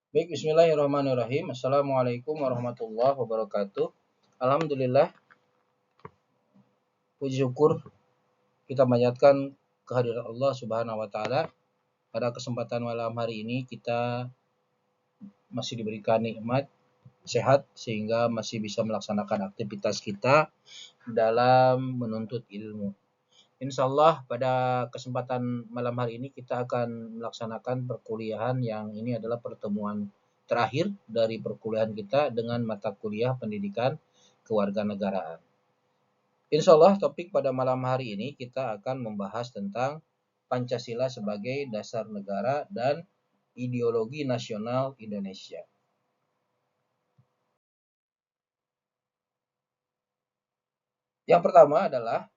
Baik, bismillahirrahmanirrahim. Assalamualaikum warahmatullahi wabarakatuh. Alhamdulillah, puji syukur kita panjatkan kehadiran Allah Subhanahu wa taala. Pada kesempatan malam hari ini kita masih diberikan nikmat sehat sehingga masih bisa melaksanakan aktivitas kita dalam menuntut ilmu. Insya Allah pada kesempatan malam hari ini kita akan melaksanakan perkuliahan yang ini adalah pertemuan terakhir dari perkuliahan kita dengan mata kuliah pendidikan kewarganegaraan. Insya Allah topik pada malam hari ini kita akan membahas tentang Pancasila sebagai dasar negara dan ideologi nasional Indonesia. Yang pertama adalah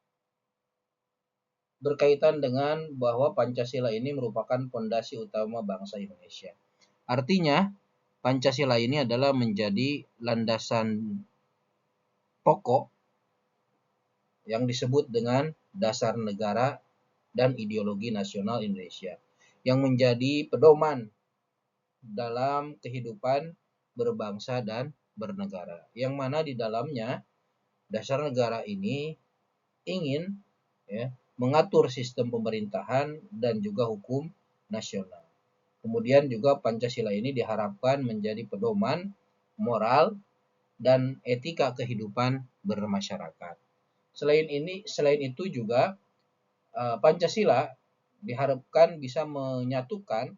berkaitan dengan bahwa Pancasila ini merupakan pondasi utama bangsa Indonesia. Artinya, Pancasila ini adalah menjadi landasan pokok yang disebut dengan dasar negara dan ideologi nasional Indonesia, yang menjadi pedoman dalam kehidupan berbangsa dan bernegara, yang mana di dalamnya dasar negara ini ingin mengatur sistem pemerintahan dan juga hukum nasional. Kemudian juga Pancasila ini diharapkan menjadi pedoman moral dan etika kehidupan bermasyarakat. Selain itu juga Pancasila diharapkan bisa menyatukan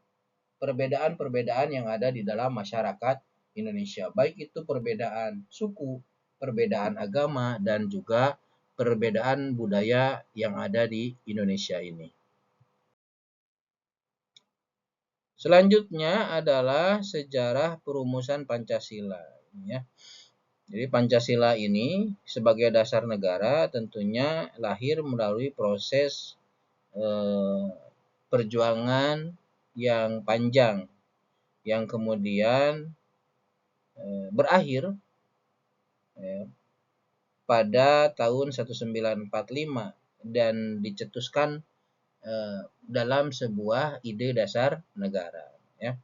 perbedaan-perbedaan yang ada di dalam masyarakat Indonesia, baik itu perbedaan suku, perbedaan agama, dan juga perbedaan budaya yang ada di Indonesia ini. Selanjutnya adalah sejarah perumusan Pancasila. Ya. Jadi Pancasila ini sebagai dasar negara tentunya lahir melalui proses perjuangan yang panjang yang kemudian berakhir pada tahun 1945 dan dicetuskan dalam sebuah ide dasar negara, ya,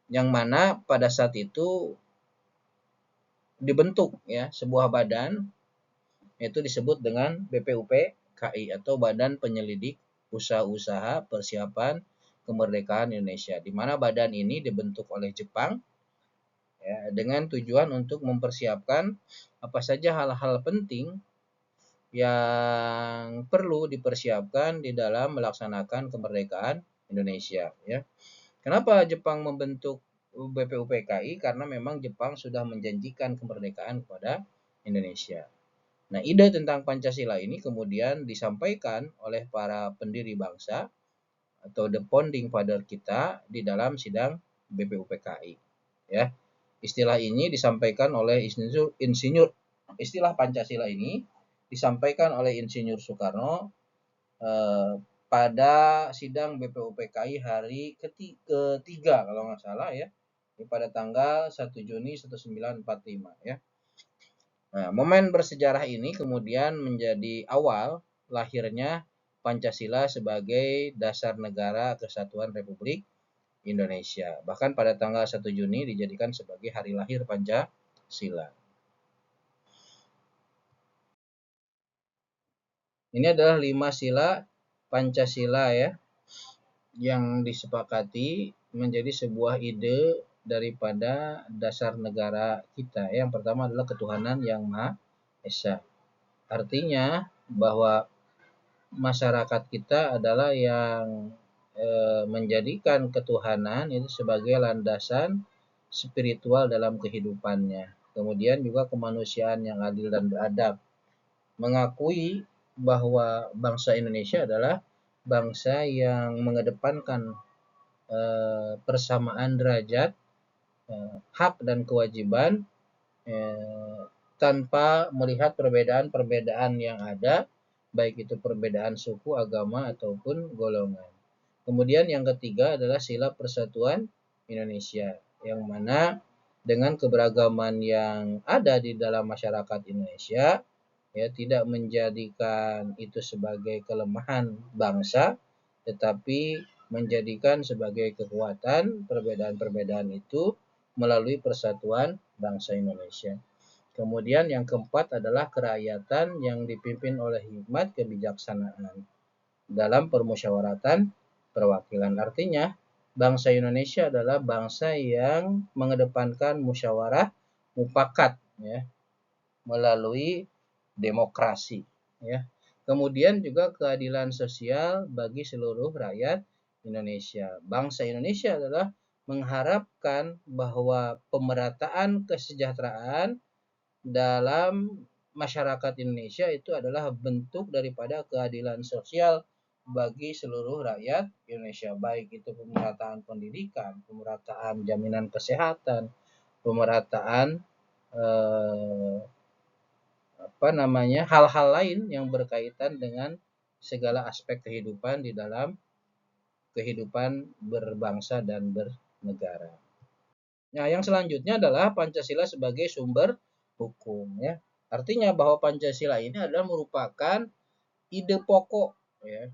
yang mana pada saat itu dibentuk ya sebuah badan, yaitu disebut dengan BPUPKI atau Badan Penyelidik Usaha-usaha Persiapan Kemerdekaan Indonesia, di mana badan ini dibentuk oleh Jepang ya, dengan tujuan untuk mempersiapkan apa saja hal-hal penting yang perlu dipersiapkan di dalam melaksanakan kemerdekaan Indonesia. Ya. Kenapa Jepang membentuk BPUPKI? Karena memang Jepang sudah menjanjikan kemerdekaan kepada Indonesia. Nah, ide tentang Pancasila ini kemudian disampaikan oleh para pendiri bangsa atau the founding father kita di dalam sidang BPUPKI. Ya. Istilah ini disampaikan oleh istilah Pancasila ini disampaikan oleh Insinyur Soekarno pada sidang BPUPKI hari ketiga kalau nggak salah ya, pada tanggal 1 Juni 1945 ya. Nah, momen bersejarah ini kemudian menjadi awal lahirnya Pancasila sebagai dasar negara kesatuan Republik Indonesia. Bahkan pada tanggal 1 Juni dijadikan sebagai hari lahir Pancasila. Ini adalah 5 sila Pancasila ya, yang disepakati menjadi sebuah ide daripada dasar negara kita. Yang pertama adalah ketuhanan yang Maha Esa. Artinya bahwa masyarakat kita adalah yang menjadikan ketuhanan itu sebagai landasan spiritual dalam kehidupannya. Kemudian juga kemanusiaan yang adil dan beradab. Mengakui bahwa bangsa Indonesia adalah bangsa yang mengedepankan persamaan derajat, hak dan kewajiban tanpa melihat perbedaan-perbedaan yang ada, baik itu perbedaan suku, agama, ataupun golongan. Kemudian yang ketiga adalah sila persatuan Indonesia, yang mana dengan keberagaman yang ada di dalam masyarakat Indonesia, ya, tidak menjadikan itu sebagai kelemahan bangsa, tetapi menjadikan sebagai kekuatan perbedaan-perbedaan itu melalui persatuan bangsa Indonesia. Kemudian yang keempat adalah kerakyatan yang dipimpin oleh hikmat kebijaksanaan dalam permusyawaratan perwakilan. Artinya, bangsa Indonesia adalah bangsa yang mengedepankan musyawarah mufakat ya, melalui demokrasi ya. Kemudian juga keadilan sosial bagi seluruh rakyat Indonesia. Bangsa Indonesia adalah mengharapkan bahwa pemerataan kesejahteraan dalam masyarakat Indonesia itu adalah bentuk daripada keadilan sosial bagi seluruh rakyat Indonesia, baik itu pemerataan pendidikan, pemerataan jaminan kesehatan, pemerataan hal-hal lain yang berkaitan dengan segala aspek kehidupan di dalam kehidupan berbangsa dan bernegara. Nah, yang selanjutnya adalah Pancasila sebagai sumber hukum ya. Artinya bahwa Pancasila ini adalah merupakan ide pokok ya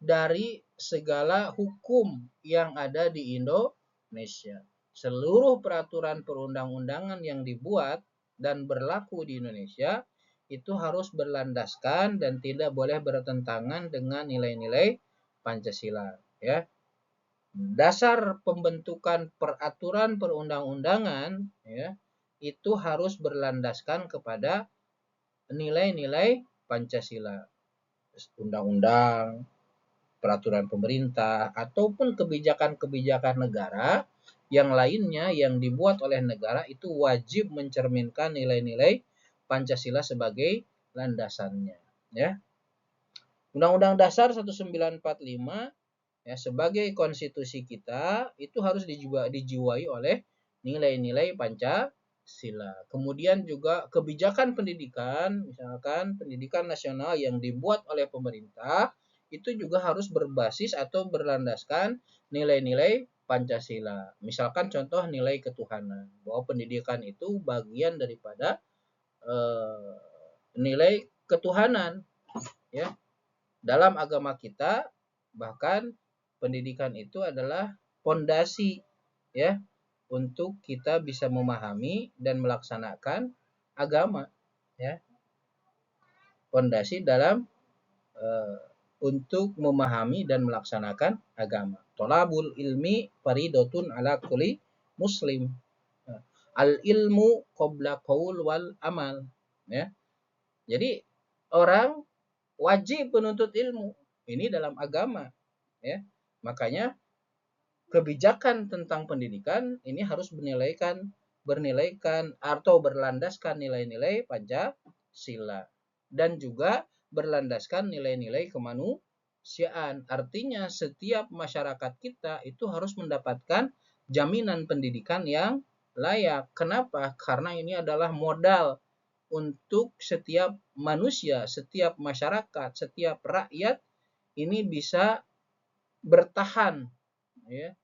dari segala hukum yang ada di Indonesia. Seluruh peraturan perundang-undangan yang dibuat dan berlaku di Indonesia itu harus berlandaskan dan tidak boleh bertentangan dengan nilai-nilai Pancasila ya. Dasar pembentukan peraturan perundang-undangan ya itu harus berlandaskan kepada nilai-nilai Pancasila. Undang-undang, peraturan pemerintah, ataupun kebijakan-kebijakan negara yang lainnya yang dibuat oleh negara itu wajib mencerminkan nilai-nilai Pancasila sebagai landasannya ya. Undang-Undang Dasar 1945 ya sebagai konstitusi kita itu harus dijiwai oleh nilai-nilai Pancasila. Kemudian juga kebijakan pendidikan, misalkan pendidikan nasional yang dibuat oleh pemerintah itu juga harus berbasis atau berlandaskan nilai-nilai Pancasila. Misalkan contoh nilai ketuhanan, bahwa pendidikan itu bagian daripada nilai ketuhanan ya. Dalam agama kita bahkan pendidikan itu adalah fondasi ya untuk kita bisa memahami dan melaksanakan agama ya. Fondasi dalam untuk memahami dan melaksanakan agama. Thalabul ilmi faridotun ala kulli muslim. Al ilmu qabla qaul wal amal ya. Jadi orang wajib menuntut ilmu ini dalam agama ya. Makanya kebijakan tentang pendidikan ini harus bernilaikan atau berlandaskan nilai-nilai Pancasila dan juga berlandaskan nilai-nilai kemanusiaan. Artinya setiap masyarakat kita itu harus mendapatkan jaminan pendidikan yang layak. Kenapa? Karena ini adalah modal untuk setiap manusia, setiap masyarakat, setiap rakyat ini bisa bertahan ya,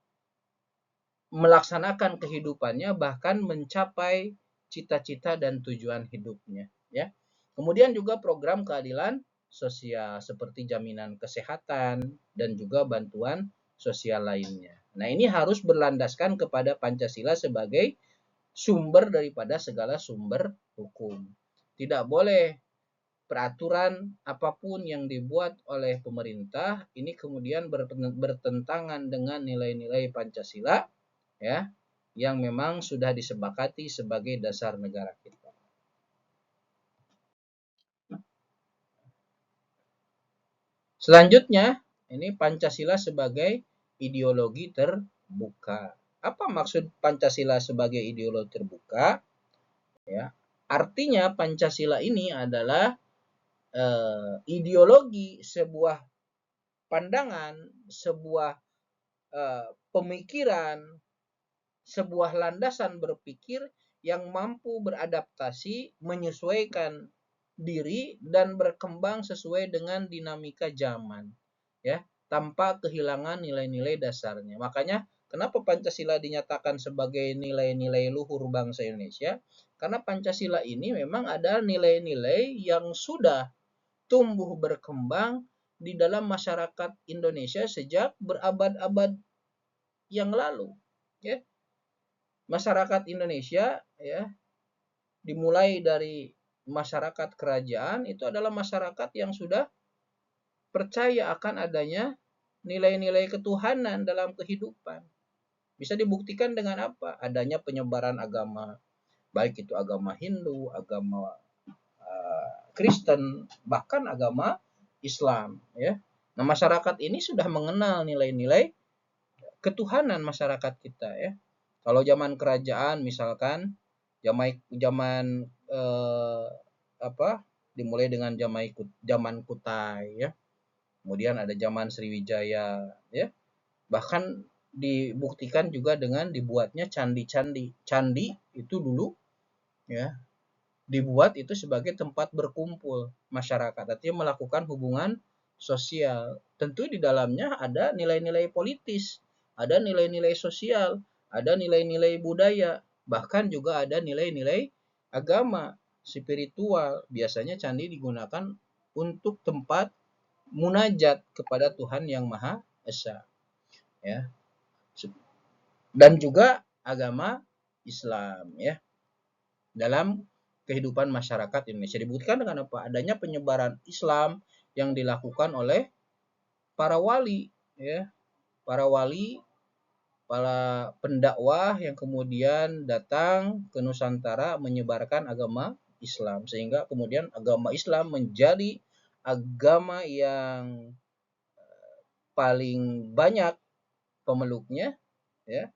melaksanakan kehidupannya bahkan mencapai cita-cita dan tujuan hidupnya ya. Kemudian juga program keadilan sosial seperti jaminan kesehatan dan juga bantuan sosial lainnya. Nah, ini harus berlandaskan kepada Pancasila sebagai sumber daripada segala sumber hukum. Tidak boleh peraturan apapun yang dibuat oleh pemerintah ini kemudian bertentangan dengan nilai-nilai Pancasila ya yang memang sudah disepakati sebagai dasar negara kita. Selanjutnya, ini Pancasila sebagai ideologi terbuka. Apa maksud Pancasila sebagai ideologi terbuka? Ya, artinya Pancasila ini adalah ideologi, sebuah pandangan, sebuah pemikiran, sebuah landasan berpikir yang mampu beradaptasi, menyesuaikan diri dan berkembang sesuai dengan dinamika zaman ya, tanpa kehilangan nilai-nilai dasarnya. Makanya kenapa Pancasila dinyatakan sebagai nilai-nilai luhur bangsa Indonesia? Karena Pancasila ini memang ada nilai-nilai yang sudah tumbuh berkembang di dalam masyarakat Indonesia sejak berabad-abad yang lalu, ya. Masyarakat Indonesia, ya, dimulai dari masyarakat kerajaan, itu adalah masyarakat yang sudah percaya akan adanya nilai-nilai ketuhanan dalam kehidupan. Bisa dibuktikan dengan apa? Adanya penyebaran agama, baik itu agama Hindu, agama Kristen, bahkan agama Islam, ya. Nah, masyarakat ini sudah mengenal nilai-nilai ketuhanan masyarakat kita, ya. Kalau zaman kerajaan misalkan zaman dimulai dengan zaman Kutai, ya. Kemudian ada zaman Sriwijaya, ya. Bahkan dibuktikan juga dengan dibuatnya candi-candi. Candi itu dulu, ya, dibuat itu sebagai tempat berkumpul masyarakat, artinya melakukan hubungan sosial. Tentu di dalamnya ada nilai-nilai politis, ada nilai-nilai sosial, ada nilai-nilai budaya, bahkan juga ada nilai-nilai agama, spiritual. Biasanya candi digunakan untuk tempat munajat kepada Tuhan yang Maha Esa, ya. Dan juga agama Islam, ya, dalam kehidupan masyarakat Indonesia. Dibuktikan dengan apa? Adanya penyebaran Islam yang dilakukan oleh para wali, ya, para wali, para pendakwah yang kemudian datang ke Nusantara menyebarkan agama Islam, sehingga kemudian agama Islam menjadi agama yang paling banyak pemeluknya, ya,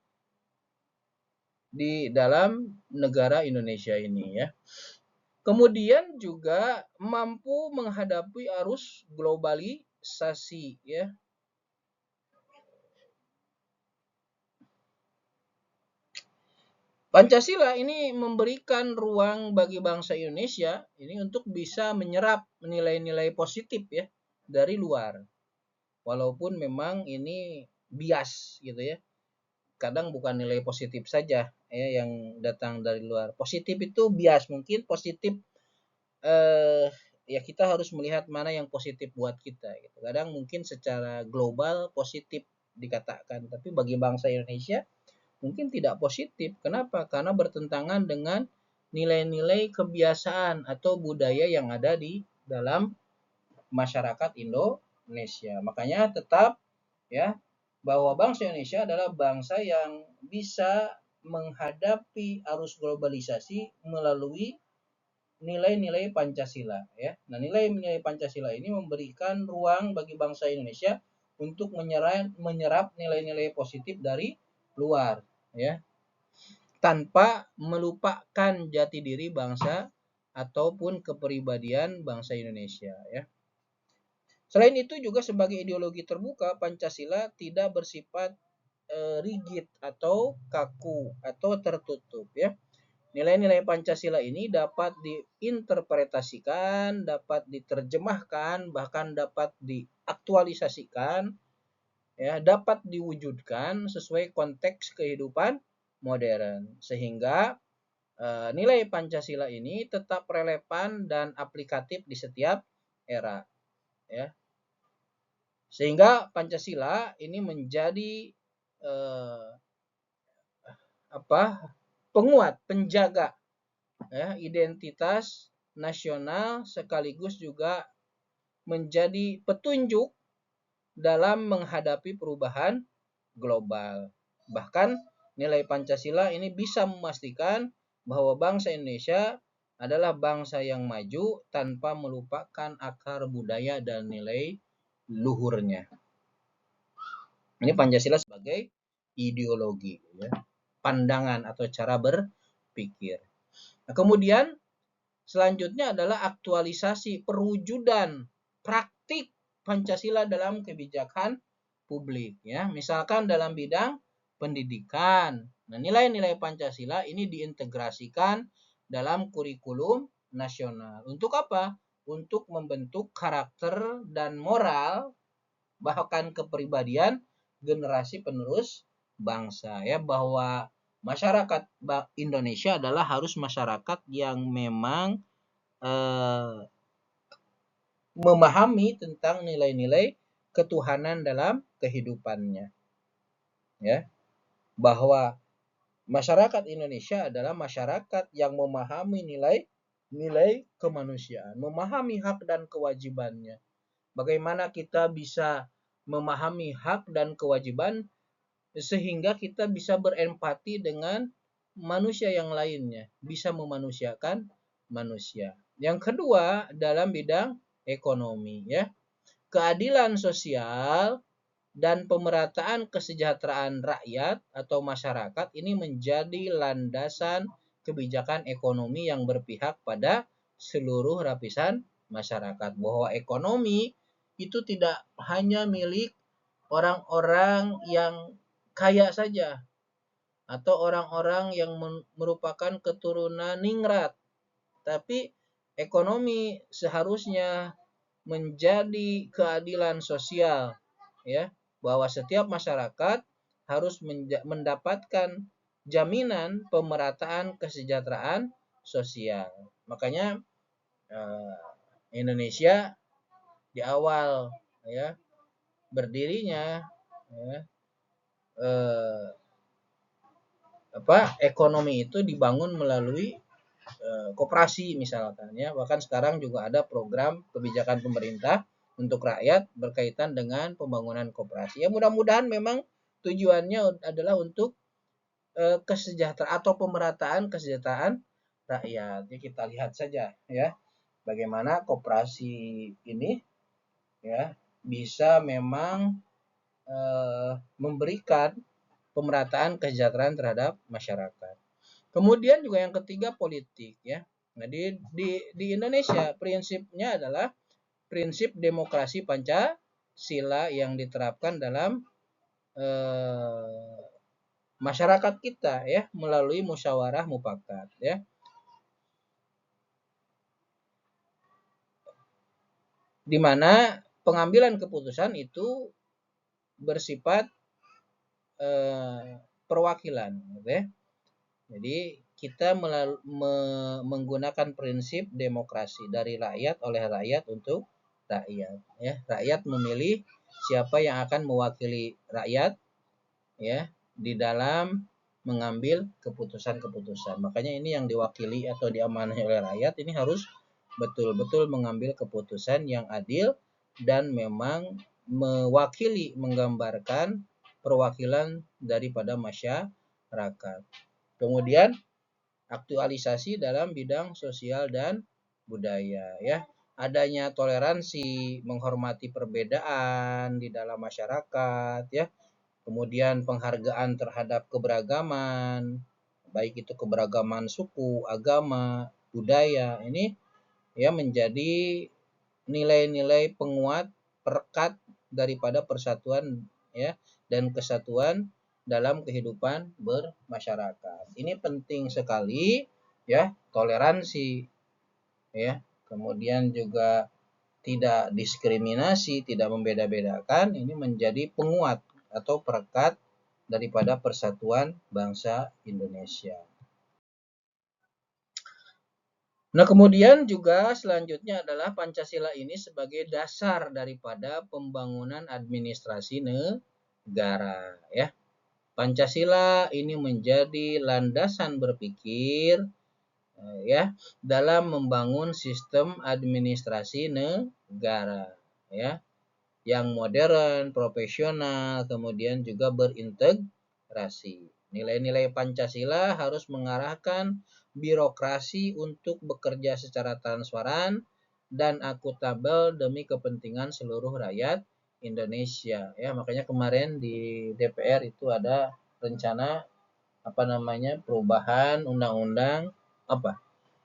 di dalam negara Indonesia ini, ya. Kemudian juga mampu menghadapi arus globalisasi, ya. Pancasila ini memberikan ruang bagi bangsa Indonesia ini untuk bisa menyerap nilai-nilai positif, ya, dari luar. Walaupun memang ini bias gitu, ya. Kadang bukan nilai positif saja, ya, yang datang dari luar. Positif itu bias, mungkin positif ya kita harus melihat mana yang positif buat kita gitu. Kadang mungkin secara global positif dikatakan, tapi bagi bangsa Indonesia mungkin tidak positif. Kenapa? Karena bertentangan dengan nilai-nilai kebiasaan atau budaya yang ada di dalam masyarakat Indonesia. Makanya tetap, ya, bahwa bangsa Indonesia adalah bangsa yang bisa menghadapi arus globalisasi melalui nilai-nilai Pancasila, ya. Nah, nilai-nilai Pancasila ini memberikan ruang bagi bangsa Indonesia untuk menyerap nilai-nilai positif dari luar, ya, tanpa melupakan jati diri bangsa ataupun kepribadian bangsa Indonesia, ya. Selain itu juga sebagai ideologi terbuka, Pancasila tidak bersifat rigid atau kaku atau tertutup, ya. Nilai-nilai Pancasila ini dapat diinterpretasikan, dapat diterjemahkan, bahkan dapat diaktualisasikan, ya, dapat diwujudkan sesuai konteks kehidupan modern, sehingga nilai Pancasila ini tetap relevan dan aplikatif di setiap era, ya. Sehingga Pancasila ini menjadi penguat, penjaga, ya, identitas nasional sekaligus juga menjadi petunjuk dalam menghadapi perubahan global. Bahkan nilai Pancasila ini bisa memastikan bahwa bangsa Indonesia adalah bangsa yang maju tanpa melupakan akar budaya dan nilai luhurnya. Ini Pancasila sebagai ideologi, ya, pandangan atau cara berpikir. Nah, kemudian selanjutnya adalah aktualisasi perwujudan praktik Pancasila dalam kebijakan publik, ya. Misalkan dalam bidang pendidikan. Nah, nilai-nilai Pancasila ini diintegrasikan dalam kurikulum nasional. Untuk apa? Untuk membentuk karakter dan moral bahkan kepribadian generasi penerus bangsa, ya, bahwa masyarakat Indonesia adalah harus masyarakat yang memang memahami tentang nilai-nilai ketuhanan dalam kehidupannya, ya, bahwa masyarakat Indonesia adalah masyarakat yang memahami nilai kemanusiaan, memahami hak dan kewajibannya. Bagaimana kita bisa memahami hak dan kewajiban sehingga kita bisa berempati dengan manusia yang lainnya, bisa memanusiakan manusia. Yang kedua, dalam bidang ekonomi, ya. Keadilan sosial dan pemerataan kesejahteraan rakyat atau masyarakat ini menjadi landasan kebijakan ekonomi yang berpihak pada seluruh lapisan masyarakat. Bahwa ekonomi itu tidak hanya milik orang-orang yang kaya saja atau orang-orang yang merupakan keturunan ningrat, tapi ekonomi seharusnya menjadi keadilan sosial, ya, bahwa setiap masyarakat harus mendapatkan jaminan pemerataan kesejahteraan sosial. Makanya Indonesia di awal, ya, berdirinya, ya, ekonomi itu dibangun melalui koperasi misalkan, ya. Bahkan sekarang juga ada program kebijakan pemerintah untuk rakyat berkaitan dengan pembangunan koperasi. Ya, mudah-mudahan memang tujuannya adalah untuk kesejahteraan atau pemerataan kesejahteraan rakyat. Jadi kita lihat saja, ya, bagaimana koperasi ini, ya, bisa memang memberikan pemerataan kesejahteraan terhadap masyarakat. Kemudian juga yang ketiga politik, ya. Nah, di Indonesia prinsipnya adalah prinsip demokrasi Pancasila yang diterapkan dalam masyarakat kita, ya, melalui musyawarah mufakat, ya. Di mana pengambilan keputusan itu bersifat perwakilan, gitu, ya. Jadi kita menggunakan prinsip demokrasi dari rakyat oleh rakyat untuk rakyat, ya. Rakyat memilih siapa yang akan mewakili rakyat, ya, di dalam mengambil keputusan-keputusan. Makanya ini yang diwakili atau diamanahi oleh rakyat ini harus betul-betul mengambil keputusan yang adil dan memang mewakili, menggambarkan perwakilan daripada masyarakat. Kemudian aktualisasi dalam bidang sosial dan budaya, ya. Adanya toleransi, menghormati perbedaan di dalam masyarakat, ya. Kemudian penghargaan terhadap keberagaman, baik itu keberagaman suku, agama, budaya. Ini, ya, menjadi nilai-nilai penguat, perekat daripada persatuan, ya, dan kesatuan dalam kehidupan bermasyarakat. Ini penting sekali, ya, toleransi, ya. Kemudian juga tidak diskriminasi, tidak membeda-bedakan, ini menjadi penguat atau perekat daripada persatuan bangsa Indonesia. Nah, kemudian juga selanjutnya adalah Pancasila ini sebagai dasar daripada pembangunan administrasi negara, ya. Pancasila ini menjadi landasan berpikir, ya, dalam membangun sistem administrasi negara, ya, yang modern, profesional, kemudian juga berintegrasi. Nilai-nilai Pancasila harus mengarahkan birokrasi untuk bekerja secara transparan dan akuntabel demi kepentingan seluruh rakyat Indonesia, ya. Makanya kemarin di DPR itu ada rencana perubahan undang-undang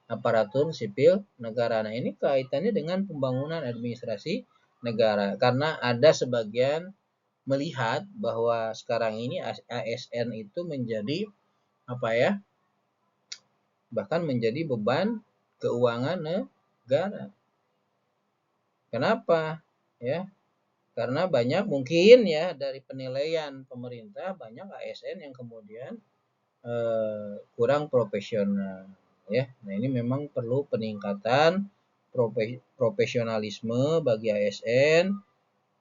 aparatur sipil negara. Nah, ini kaitannya dengan pembangunan administrasi negara, karena ada sebagian melihat bahwa sekarang ini ASN itu menjadi bahkan menjadi beban keuangan negara. Kenapa? Ya, karena banyak mungkin, ya, dari penilaian pemerintah banyak ASN yang kemudian kurang profesional, ya. Nah, ini memang perlu peningkatan profesionalisme bagi ASN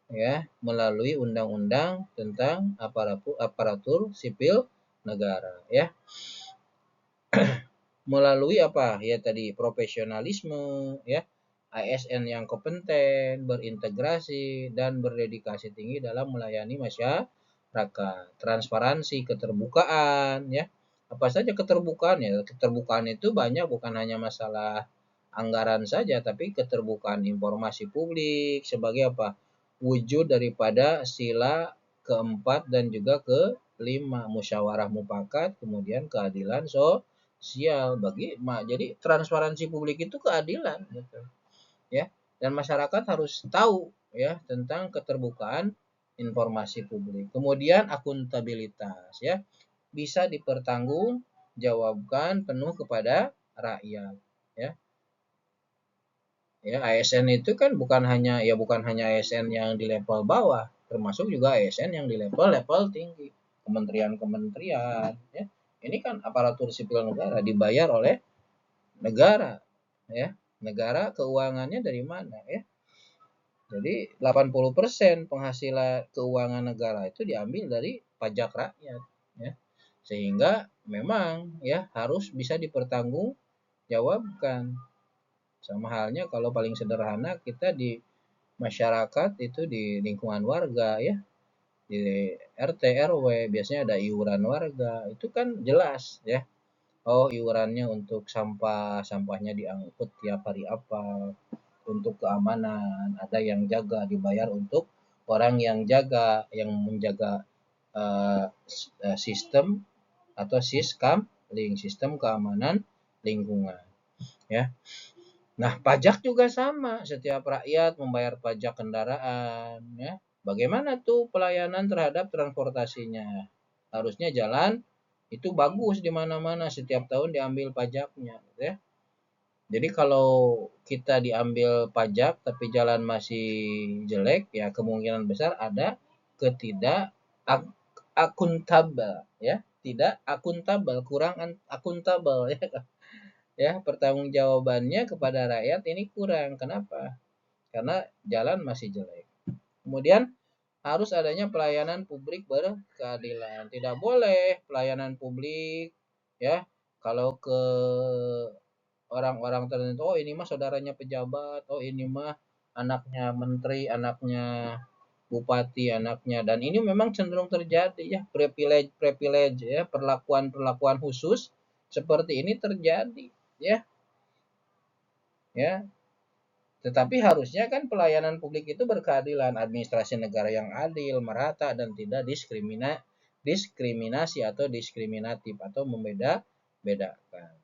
ya melalui undang-undang tentang aparatur sipil negara ya. Melalui apa ya tadi profesionalisme ya, ASN yang kompeten, berintegrasi dan berdedikasi tinggi dalam melayani masyarakat, transparansi, keterbukaan ya. Apa saja keterbukaan ya? Keterbukaan itu banyak, bukan hanya masalah anggaran saja, tapi keterbukaan informasi publik sebagai apa? Wujud daripada sila keempat dan juga kelima, musyawarah mufakat, kemudian keadilan sosial jadi transparansi publik itu keadilan gitu ya, dan masyarakat harus tahu ya tentang keterbukaan informasi publik. Kemudian akuntabilitas ya, bisa dipertanggungjawabkan penuh kepada rakyat ya. Ya, ASN itu kan bukan hanya ASN yang di level bawah, termasuk juga ASN yang di level tinggi, kementerian-kementerian ya. Ini kan aparatur sipil negara dibayar oleh negara ya. Negara keuangannya dari mana ya? Jadi 80% penghasilan keuangan negara itu diambil dari pajak rakyat ya. Sehingga memang ya harus bisa dipertanggungjawabkan. Sama halnya kalau paling sederhana kita di masyarakat itu di lingkungan warga ya, di RT RW biasanya ada iuran warga, itu kan jelas ya. Oh, iurannya untuk sampahnya diangkut tiap hari apa, untuk keamanan, ada yang jaga, dibayar untuk orang yang menjaga sistem atau sistem keamanan lingkungan ya. Nah, pajak juga sama, setiap rakyat membayar pajak kendaraan ya. Bagaimana tuh pelayanan terhadap transportasinya? Harusnya jalan itu bagus di mana-mana, setiap tahun diambil pajaknya ya. Jadi kalau kita diambil pajak tapi jalan masih jelek ya, kemungkinan besar ada ketidak akuntabel ya, tidak akuntabel, kurang akuntabel ya. Ya, pertanggungjawabannya kepada rakyat ini kurang. Kenapa? Karena jalan masih jelek. Kemudian harus adanya pelayanan publik berkeadilan. Tidak boleh pelayanan publik ya kalau ke orang-orang tertentu, oh ini mah saudaranya pejabat, oh ini mah anaknya menteri, anaknya bupati, anaknya, dan ini memang cenderung terjadi ya, privilege ya, perlakuan khusus seperti ini terjadi ya. Ya, tetapi harusnya kan pelayanan publik itu berkeadilan, administrasi negara yang adil, merata, dan tidak diskriminasi atau diskriminatif atau membeda-bedakan.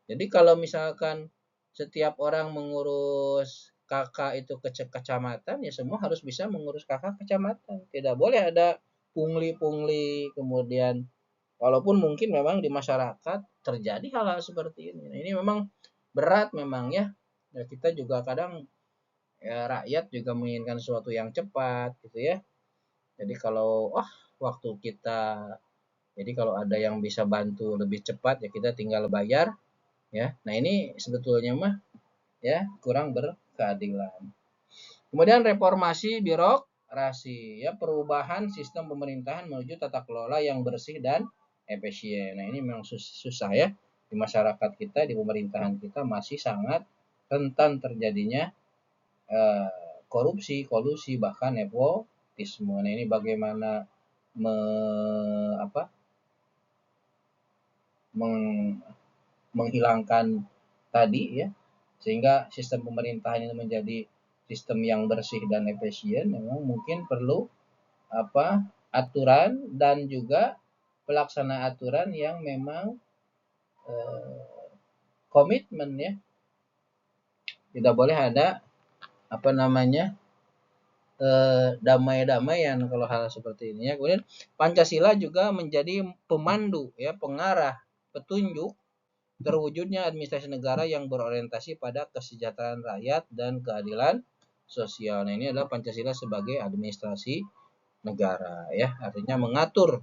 Jadi kalau misalkan setiap orang mengurus kakak itu kecamatan, ya semua harus bisa mengurus kakak kecamatan. Tidak boleh ada pungli-pungli, kemudian walaupun mungkin memang di masyarakat terjadi hal-hal seperti ini. Ini memang berat memang ya. Ya, kita juga kadang ya, rakyat juga menginginkan sesuatu yang cepat gitu ya. Jadi kalau kalau ada yang bisa bantu lebih cepat ya kita tinggal bayar ya. Nah, ini sebetulnya mah ya kurang berkeadilan. Kemudian reformasi birokrasi ya, perubahan sistem pemerintahan menuju tata kelola yang bersih dan efisien. Nah, ini memang susah ya, di masyarakat kita, di pemerintahan kita masih sangat rentan terjadinya korupsi, kolusi, bahkan nepotisme. Nah, ini bagaimana menghilangkan tadi ya, sehingga sistem pemerintahan ini menjadi sistem yang bersih dan efisien. Memang mungkin perlu aturan dan juga pelaksana aturan yang memang komitmen ya. Tidak boleh ada damai-damaian kalau hal seperti ini ya. Kemudian Pancasila juga menjadi pemandu ya, pengarah, petunjuk terwujudnya administrasi negara yang berorientasi pada kesejahteraan rakyat dan keadilan sosial. Nah, ini adalah Pancasila sebagai administrasi negara ya, artinya mengatur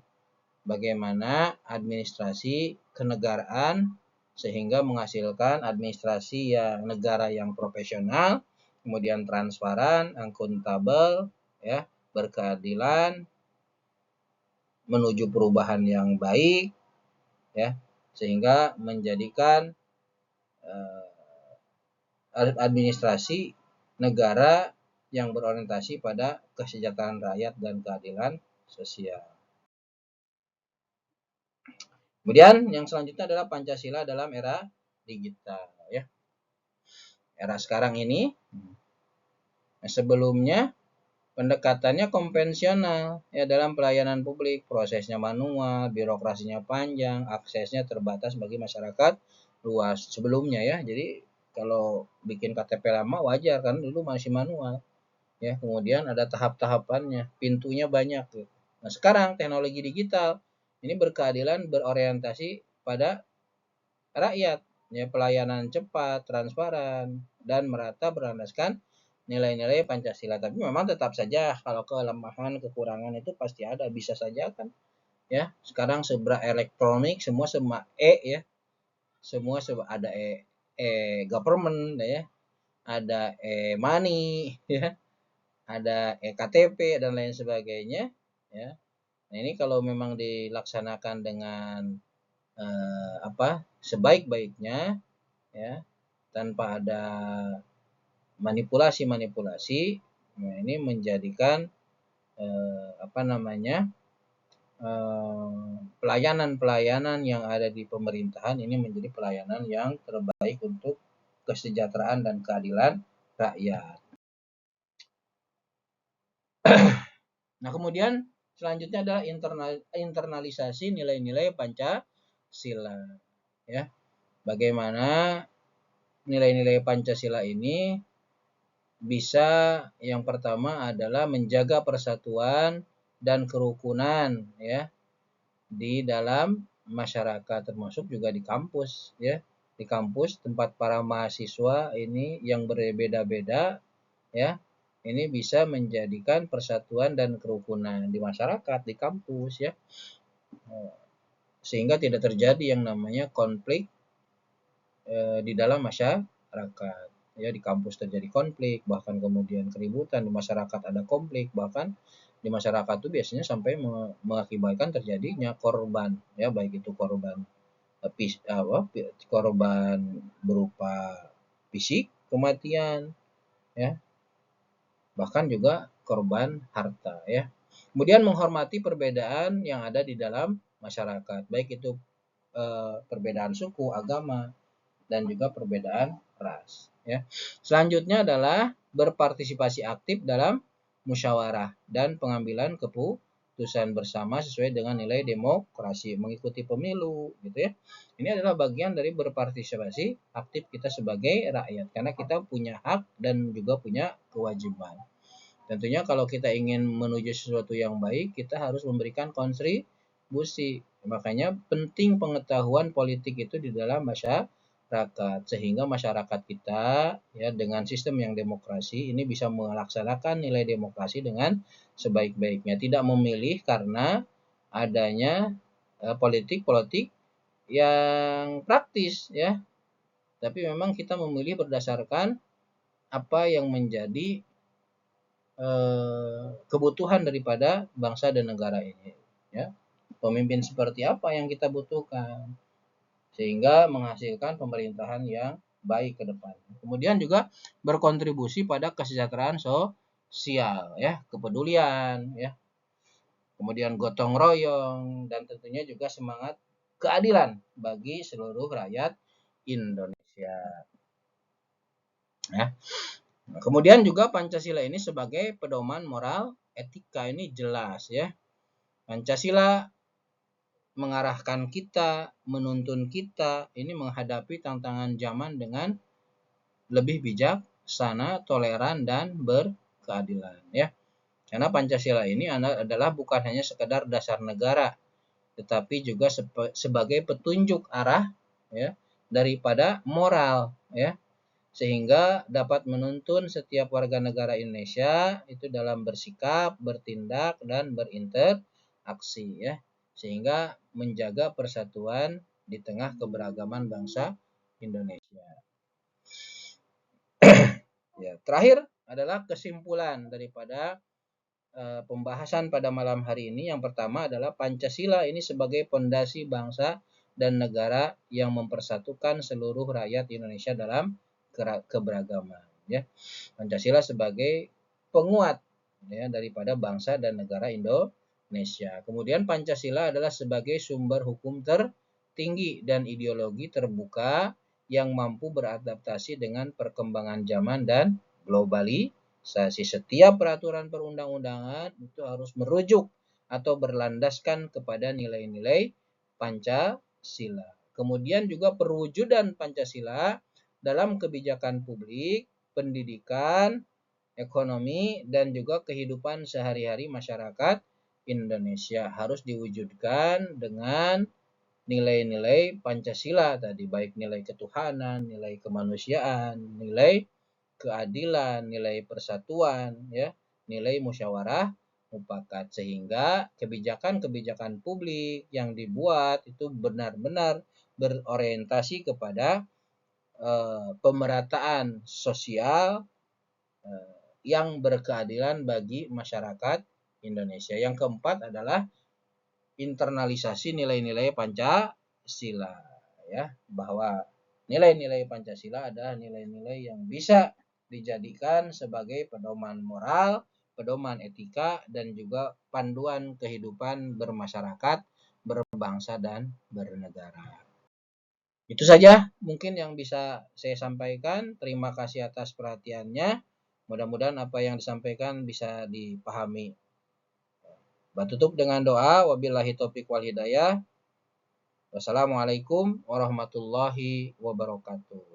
bagaimana administrasi kenegaraan sehingga menghasilkan administrasi yang negara yang profesional, kemudian transparan, akuntabel, ya, berkeadilan, menuju perubahan yang baik, ya, sehingga menjadikan administrasi negara yang berorientasi pada kesejahteraan rakyat dan keadilan sosial. Kemudian yang selanjutnya adalah Pancasila dalam era digital, ya. Era sekarang ini, sebelumnya pendekatannya konvensional, ya, dalam pelayanan publik, prosesnya manual, birokrasinya panjang, aksesnya terbatas bagi masyarakat luas sebelumnya, ya. Jadi kalau bikin KTP lama wajar kan, dulu masih manual, ya. Kemudian ada tahap-tahapannya, pintunya banyak, gitu. Nah, sekarang teknologi digital ini berkeadilan, berorientasi pada rakyat, ya, pelayanan cepat, transparan, dan merata berlandaskan nilai-nilai Pancasila. Tapi memang tetap saja kalau kelemahan, kekurangan itu pasti ada, bisa saja kan, ya. Sekarang serba elektronik, semua ya. Semua ada government, ya. Ada money, ya. Ada KTP dan lain sebagainya, ya. Nah, ini kalau memang dilaksanakan dengan sebaik-baiknya, ya, tanpa ada manipulasi-manipulasi, nah ini menjadikan pelayanan-pelayanan yang ada di pemerintahan ini menjadi pelayanan yang terbaik untuk kesejahteraan dan keadilan rakyat. Nah, kemudian selanjutnya adalah internalisasi nilai-nilai Pancasila, ya. Bagaimana nilai-nilai Pancasila ini bisa, yang pertama adalah menjaga persatuan dan kerukunan, ya, di dalam masyarakat, termasuk juga di kampus, ya. Di kampus tempat para mahasiswa ini yang berbeda-beda, ya, ini bisa menjadikan persatuan dan kerukunan di masyarakat, di kampus, ya, sehingga tidak terjadi yang namanya konflik di dalam masyarakat, ya. Di kampus terjadi konflik, bahkan kemudian keributan, di masyarakat ada konflik, bahkan di masyarakat itu biasanya sampai mengakibatkan terjadinya korban, ya, baik itu korban korban berupa fisik, kematian, ya, bahkan juga korban harta, ya. Kemudian menghormati perbedaan yang ada di dalam masyarakat, baik itu perbedaan suku, agama, dan juga perbedaan ras, ya. Selanjutnya adalah berpartisipasi aktif dalam musyawarah dan pengambilan keputusan bersama sesuai dengan nilai demokrasi, mengikuti pemilu, gitu, ya. Ini adalah bagian dari berpartisipasi aktif kita sebagai rakyat, karena kita punya hak dan juga punya kewajiban. Tentunya kalau kita ingin menuju sesuatu yang baik, kita harus memberikan kontribusi. Makanya penting pengetahuan politik itu di dalam masyarakat, sehingga masyarakat kita, ya, dengan sistem yang demokrasi ini bisa melaksanakan nilai demokrasi dengan sebaik-baiknya, tidak memilih karena adanya politik-politik yang praktis, ya. Tapi memang kita memilih berdasarkan apa yang menjadi kebutuhan daripada bangsa dan negara ini, ya. Pemimpin seperti apa yang kita butuhkan, sehingga menghasilkan pemerintahan yang baik ke depan. Kemudian juga berkontribusi pada kesejahteraan sosial, ya, kepedulian, ya. Kemudian gotong royong, dan tentunya juga semangat keadilan bagi seluruh rakyat Indonesia, ya. Nah, kemudian juga Pancasila ini sebagai pedoman moral etika ini jelas, ya. Pancasila mengarahkan kita, menuntun kita ini menghadapi tantangan zaman dengan lebih bijaksana, toleran, dan berkeadilan, ya. Karena Pancasila ini adalah bukan hanya sekedar dasar negara, tetapi juga sebagai petunjuk arah, ya, daripada moral, ya, sehingga dapat menuntun setiap warga negara Indonesia itu dalam bersikap, bertindak, dan berinteraksi, ya, sehingga menjaga persatuan di tengah keberagaman bangsa Indonesia. Ya, terakhir adalah kesimpulan daripada pembahasan pada malam hari ini. Yang pertama adalah Pancasila ini sebagai pondasi bangsa dan negara yang mempersatukan seluruh rakyat Indonesia dalam keberagaman. Ya, Pancasila sebagai penguat ya daripada bangsa dan negara Indonesia. Kemudian Pancasila adalah sebagai sumber hukum tertinggi dan ideologi terbuka yang mampu beradaptasi dengan perkembangan zaman dan globalisasi. Setiap peraturan perundang-undangan itu harus merujuk atau berlandaskan kepada nilai-nilai Pancasila. Kemudian juga perwujudan Pancasila dalam kebijakan publik, pendidikan, ekonomi, dan juga kehidupan sehari-hari masyarakat Indonesia harus diwujudkan dengan nilai-nilai Pancasila tadi, baik nilai ketuhanan, nilai kemanusiaan, nilai keadilan, nilai persatuan, ya, nilai musyawarah mufakat, sehingga kebijakan-kebijakan publik yang dibuat itu benar-benar berorientasi kepada pemerataan sosial yang berkeadilan bagi masyarakat Indonesia. Yang keempat adalah internalisasi nilai-nilai Pancasila, ya, bahwa nilai-nilai Pancasila adalah nilai-nilai yang bisa dijadikan sebagai pedoman moral, pedoman etika, dan juga panduan kehidupan bermasyarakat, berbangsa, dan bernegara. Itu saja mungkin yang bisa saya sampaikan. Terima kasih atas perhatiannya. Mudah-mudahan apa yang disampaikan bisa dipahami. Tutup dengan doa. Wabillahi taufiq wal hidayah. Wassalamualaikum warahmatullahi wabarakatuh.